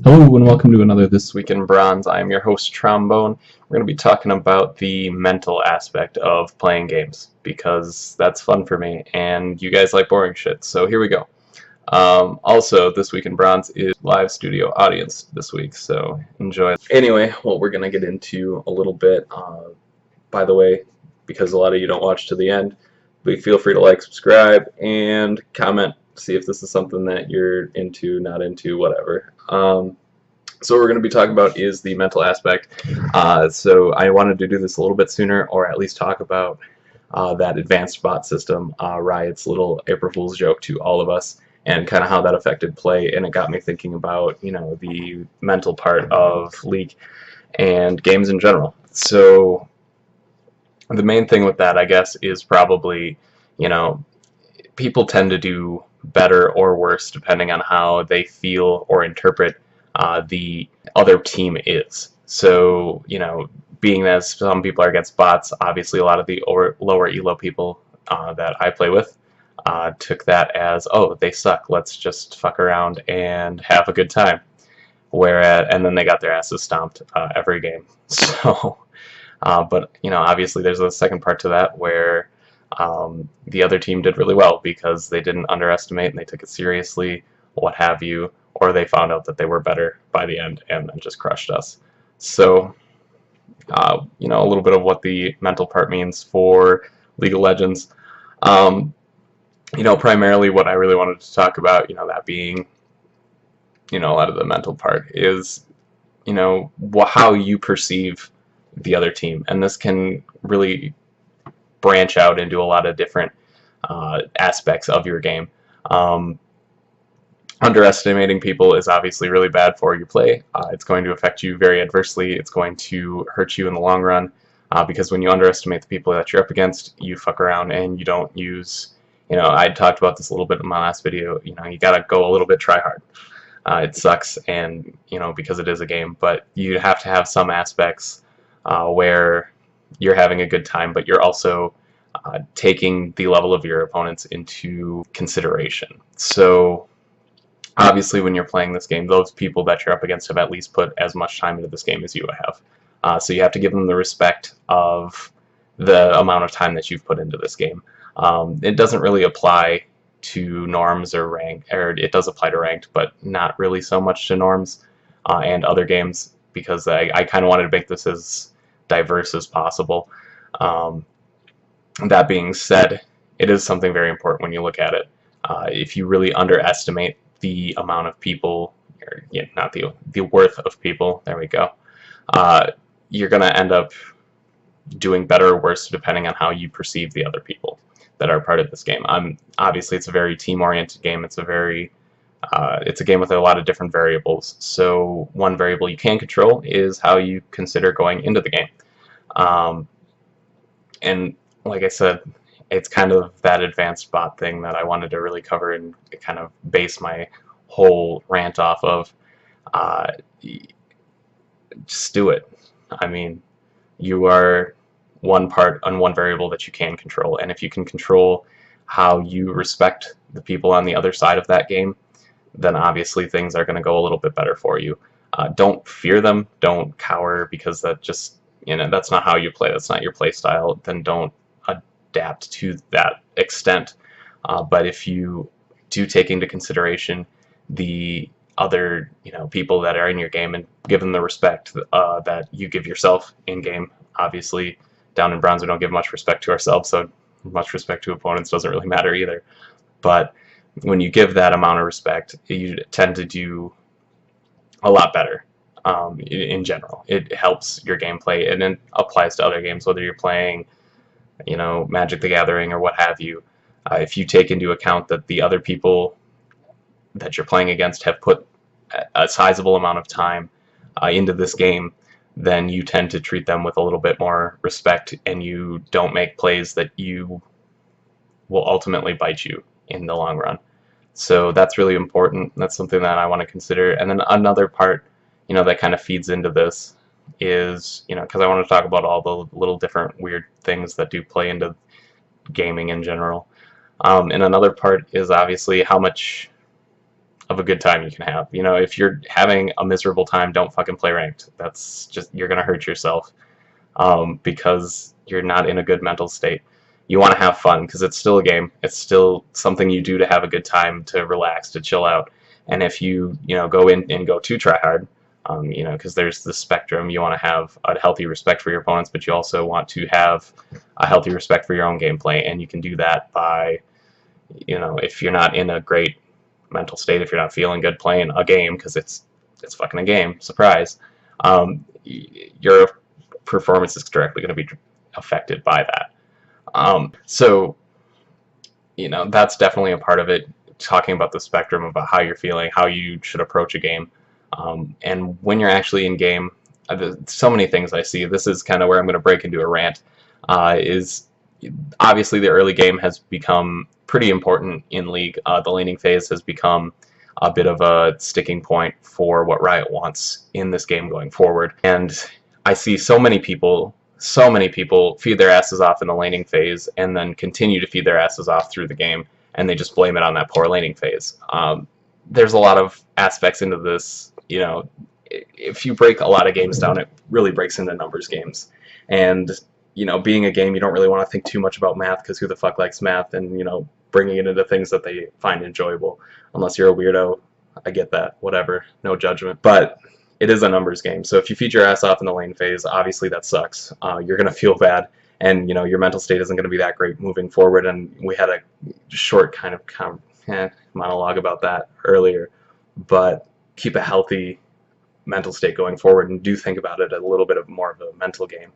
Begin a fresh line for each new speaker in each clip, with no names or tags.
Hello and welcome to another This Week in Bronze. I am your host Trombone. We're going to be talking about the mental aspect of playing games because that's fun for me and you guys like boring shit, so here we go. Also, This Week in Bronze is live studio audience this week, so enjoy. Anyway, what we're going to get into a little bit, by the way, because a lot of you don't watch to the end, but feel free to like, subscribe, and comment. See if this is something that you're into, not into, whatever. So what we're going to be talking about is the mental aspect. So I wanted to do this a little bit sooner, or at least talk about that advanced bot system, Riot's little April Fool's joke to all of us, and kind of how that affected play. And it got me thinking about, the mental part of League and games in general. So the main thing with that, I guess, is probably, people tend to do better or worse depending on how they feel or interpret the other team is. So, being that some people are against bots, obviously a lot of the lower elo people that I play with took that as, oh, they suck, let's just fuck around and have a good time. And then they got their asses stomped every game. So, but, obviously there's a second part to that where the other team did really well because they didn't underestimate and they took it seriously, what have you, or they found out that they were better by the end and then just crushed us. So, a little bit of what the mental part means for League of Legends. Primarily what I really wanted to talk about, that being, a lot of the mental part is, how you perceive the other team. And this can really branch out into a lot of different aspects of your game. Underestimating people is obviously really bad for your play. It's going to affect you very adversely. It's going to hurt you in the long run because when you underestimate the people that you're up against, you fuck around and you don't use, I talked about this a little bit in my last video, you gotta go a little bit try hard. It sucks and, because it is a game, but you have to have some aspects where you're having a good time, but you're also taking the level of your opponents into consideration. So obviously when you're playing this game, those people that you're up against have at least put as much time into this game as you have. So you have to give them the respect of the amount of time that you've put into this game. It doesn't really apply to norms or rank, or it does apply to ranked, but not really so much to norms and other games, because I kind of wanted to make this as diverse as possible. That being said, it is something very important when you look at it. If you really underestimate the amount of people, or not the worth of people, there we go, you're going to end up doing better or worse depending on how you perceive the other people that are part of this game. Obviously it's a very team-oriented game. It's a game with a lot of different variables. So one variable you can control is how you consider going into the game. And like I said, it's kind of that advanced bot thing that I wanted to really cover and kind of base my whole rant off of. Just do it. I mean, you are one part on one variable that you can control, and if you can control how you respect the people on the other side of that game, then obviously things are going to go a little bit better for you. Don't fear them, don't cower, because that just, that's not how you play, that's not your play style. Then don't adapt to that extent. But if you do take into consideration the other people that are in your game and give them the respect that you give yourself in game. Obviously down in bronze we don't give much respect to ourselves, so much respect to opponents doesn't really matter either. But when you give that amount of respect, you tend to do a lot better. In general, it helps your gameplay, and it applies to other games, whether you're playing Magic the Gathering or what have you. If you take into account that the other people that you're playing against have put a sizable amount of time into this game, then you tend to treat them with a little bit more respect, and you don't make plays that you will ultimately bite you in the long run. So that's really important. That's something that I want to consider. And then another part, that kind of feeds into this is, because I want to talk about all the little different weird things that do play into gaming in general. And another part is obviously how much of of a good time you can have. You know, if you're having a miserable time, don't fucking play ranked. That's just, you're gonna hurt yourself, because you're not in a good mental state. You want to have fun because it's still a game. It's still something you do to have a good time, to relax, to chill out. And if you go in and go too try hard, because there's the spectrum. You want to have a healthy respect for your opponents, but you also want to have a healthy respect for your own gameplay. And you can do that by, if you're not in a great mental state, if you're not feeling good playing a game, because it's fucking a game, surprise, your performance is directly going to be affected by that. So that's definitely a part of it, talking about the spectrum, about how you're feeling, how you should approach a game. And when you're actually in game, so many things I see. This is kind of where I'm going to break into a rant. Is obviously the early game has become pretty important in League. The laning phase has become a bit of a sticking point for what Riot wants in this game going forward. And I see so many people feed their asses off in the laning phase and then continue to feed their asses off through the game, and they just blame it on that poor laning phase. There's a lot of aspects into this. If you break a lot of games down, it really breaks into numbers games. And being a game, you don't really want to think too much about math, because who the fuck likes math, and bringing it into things that they find enjoyable, unless you're a weirdo. I get that, whatever, no judgment. But it is a numbers game, so if you feed your ass off in the lane phase, obviously that sucks. You're going to feel bad, and your mental state isn't going to be that great moving forward. And we had a short kind of monologue about that earlier, but keep a healthy mental state going forward, and do think about it a little bit of more of a mental game.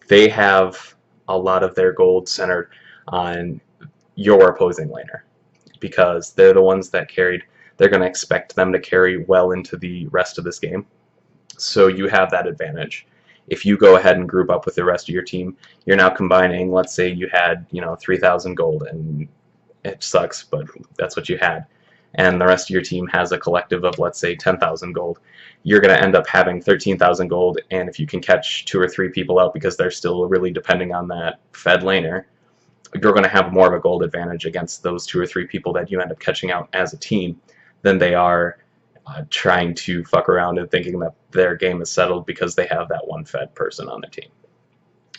They have a lot of their gold centered on your opposing laner, because they're the ones that carried. They're going to expect them to carry well into the rest of this game, so you have that advantage. If you go ahead and group up with the rest of your team, you're now combining. Let's say you had 3,000 gold, and it sucks, but that's what you had, and the rest of your team has a collective of, let's say, 10,000 gold. You're going to end up having 13,000 gold, and if you can catch 2 or 3 people out, because they're still really depending on that fed laner, you're going to have more of a gold advantage against those 2 or 3 people that you end up catching out as a team than they are trying to fuck around and thinking that their game is settled because they have that one fed person on their team.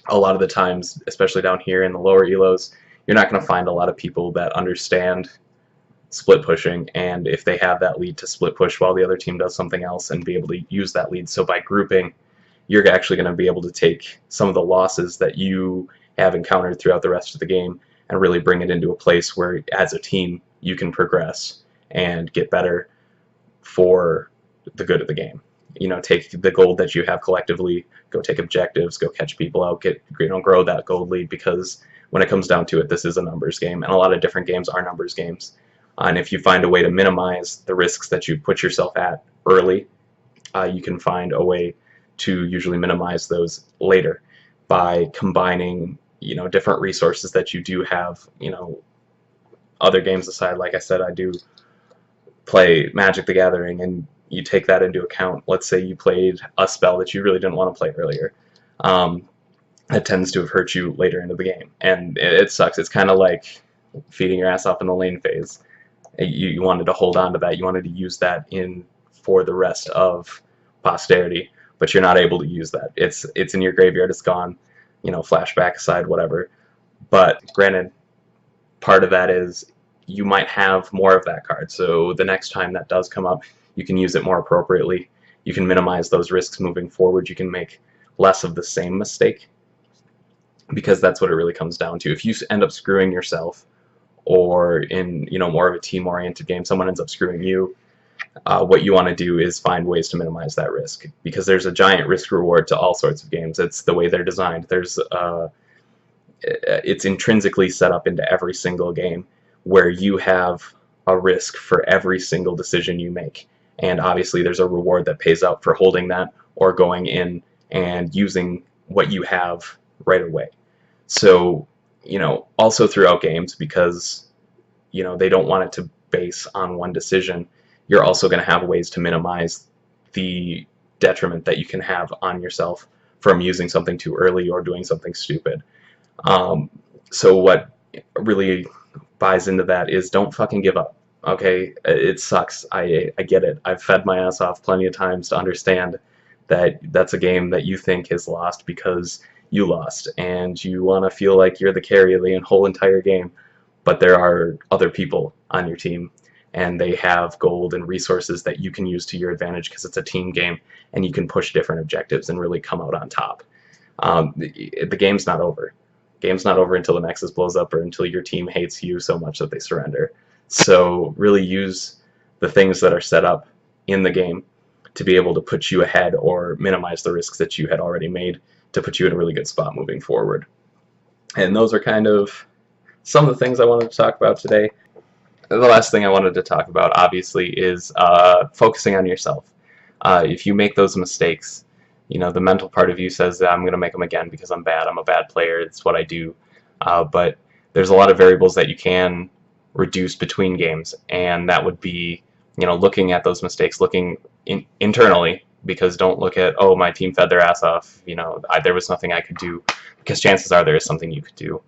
A lot of the times, especially down here in the lower elos, you're not going to find a lot of people that understand split pushing, and if they have that lead, to split push while the other team does something else and be able to use that lead. So by grouping, you're actually going to be able to take some of the losses that you have encountered throughout the rest of the game and really bring it into a place where, as a team, you can progress and get better for the good of the game. Take the gold that you have collectively, go take objectives, go catch people out, grow that gold lead, because when it comes down to it, this is a numbers game, and a lot of different games are numbers games. And if you find a way to minimize the risks that you put yourself at early, you can find a way to usually minimize those later by combining different resources that you do have. Other games aside, like I said, I do play Magic the Gathering, and you take that into account. Let's say you played a spell that you really didn't want to play earlier. It tends to have hurt you later into the game, and it sucks. It's kind of like feeding your ass off in the lane phase. You wanted to hold on to that. You wanted to use that for the rest of posterity, but you're not able to use that. It's in your graveyard. It's gone. Flashback aside, whatever. But granted, part of that is you might have more of that card, so the next time that does come up, you can use it more appropriately. You can minimize those risks moving forward. You can make less of the same mistake, because that's what it really comes down to. If you end up screwing yourself, or in more of a team-oriented game, someone ends up screwing you, what you want to do is find ways to minimize that risk, because there's a giant risk reward to all sorts of games. It's the way they're designed. It's intrinsically set up into every single game, where you have a risk for every single decision you make, and obviously there's a reward that pays out for holding that or going in and using what you have right away. So also throughout games, because they don't want it to base on one decision, you're also going to have ways to minimize the detriment that you can have on yourself from using something too early or doing something stupid. So what really buys into that is, don't fucking give up. Okay, it sucks. I get it. I've fed my ass off plenty of times to understand that that's a game that you think is lost because you lost, and you want to feel like you're the carry of the whole entire game. But there are other people on your team, and they have gold and resources that you can use to your advantage because it's a team game, and you can push different objectives and really come out on top. The game's not over. Game's not over until the Nexus blows up or until your team hates you so much that they surrender. So really use the things that are set up in the game to be able to put you ahead or minimize the risks that you had already made to put you in a really good spot moving forward. And those are kind of some of the things I wanted to talk about today. The last thing I wanted to talk about, obviously, is focusing on yourself. If you make those mistakes, you know, the mental part of you says that I'm going to make them again because I'm bad, I'm a bad player, it's what I do. But there's a lot of variables that you can reduce between games, and that would be, you know, looking at those mistakes, looking internally, because don't look at, oh, my team fed their ass off, you know, there was nothing I could do, because chances are there is something you could do.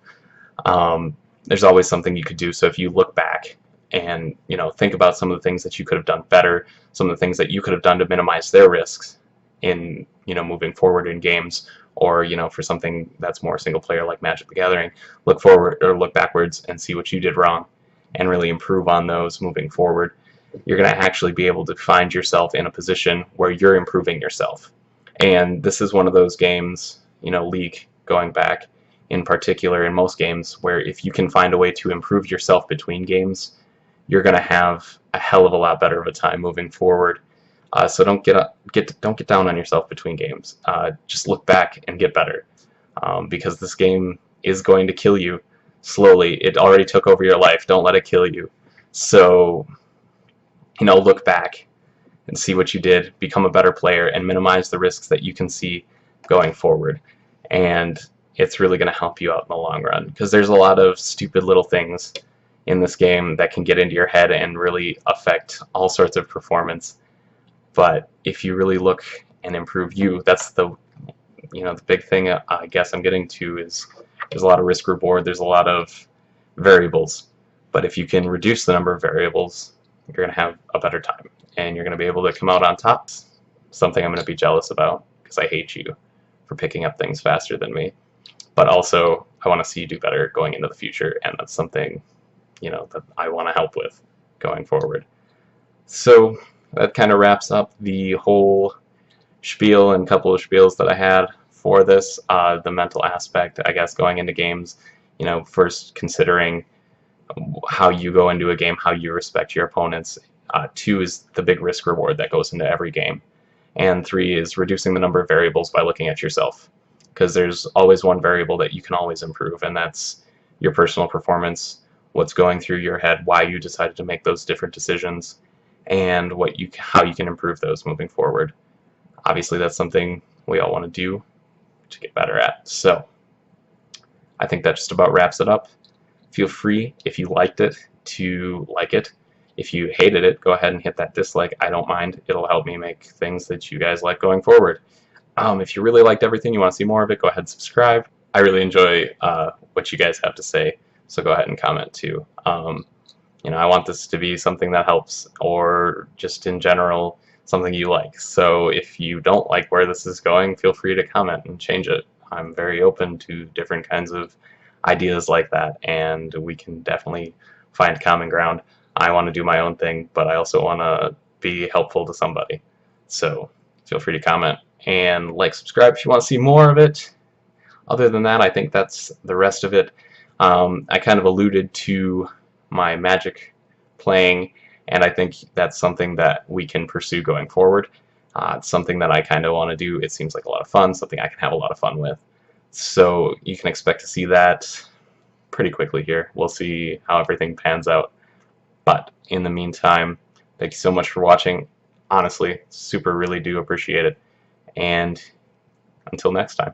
There's always something you could do. So if you look back and, you know, think about some of the things that you could have done better, some of the things that you could have done to minimize their risks in, you know, moving forward in games, or, you know, for something that's more single player like Magic the Gathering, look forward or look backwards and see what you did wrong and really improve on those moving forward. You're going to actually be able to find yourself in a position where you're improving yourself. And this is one of those games, you know, League going back in particular, in most games, where if you can find a way to improve yourself between games, you're going to have a hell of a lot better of a time moving forward. So don't get down on yourself between games. Just look back and get better, because this game is going to kill you slowly. It already took over your life. Don't let it kill you. So, you know, look back and see what you did, become a better player, and minimize the risks that you can see going forward. And it's really going to help you out in the long run, because there's a lot of stupid little things in this game that can get into your head and really affect all sorts of performance. But if you really look and improve you, that's the, you know, the big thing I guess I'm getting to is there's a lot of risk reward, there's a lot of variables. But if you can reduce the number of variables, you're going to have a better time, and you're going to be able to come out on top. Something I'm going to be jealous about, because I hate you for picking up things faster than me. But also, I want to see you do better going into the future, and that's something, you know, that I want to help with going forward. So that kind of wraps up the whole spiel and couple of spiels that I had for this. The mental aspect, I guess, going into games, you know, first considering how you go into a game, how you respect your opponents. 2 is the big risk reward that goes into every game. And 3 is reducing the number of variables by looking at yourself. Because there's always one variable that you can always improve, and that's your personal performance, what's going through your head, why you decided to make those different decisions, and how you can improve those moving forward. Obviously, that's something we all want to do to get better at. So I think that just about wraps it up. Feel free, if you liked it, to like it. If you hated it, go ahead and hit that dislike. I don't mind. It'll help me make things that you guys like going forward. If you really liked everything, you want to see more of it, go ahead and subscribe. I really enjoy what you guys have to say, so go ahead and comment too. You know, I want this to be something that helps, or just in general, something you like. So if you don't like where this is going, feel free to comment and change it. I'm very open to different kinds of ideas like that, and we can definitely find common ground. I want to do my own thing, but I also want to be helpful to somebody. So feel free to comment and like, subscribe if you want to see more of it. Other than that, I think that's the rest of it. I kind of alluded to my Magic playing, and I think that's something that we can pursue going forward. It's something that I kind of want to do. It seems like a lot of fun, something I can have a lot of fun with. So you can expect to see that pretty quickly here. We'll see how everything pans out. But in the meantime, thank you so much for watching. Honestly, really do appreciate it. And until next time.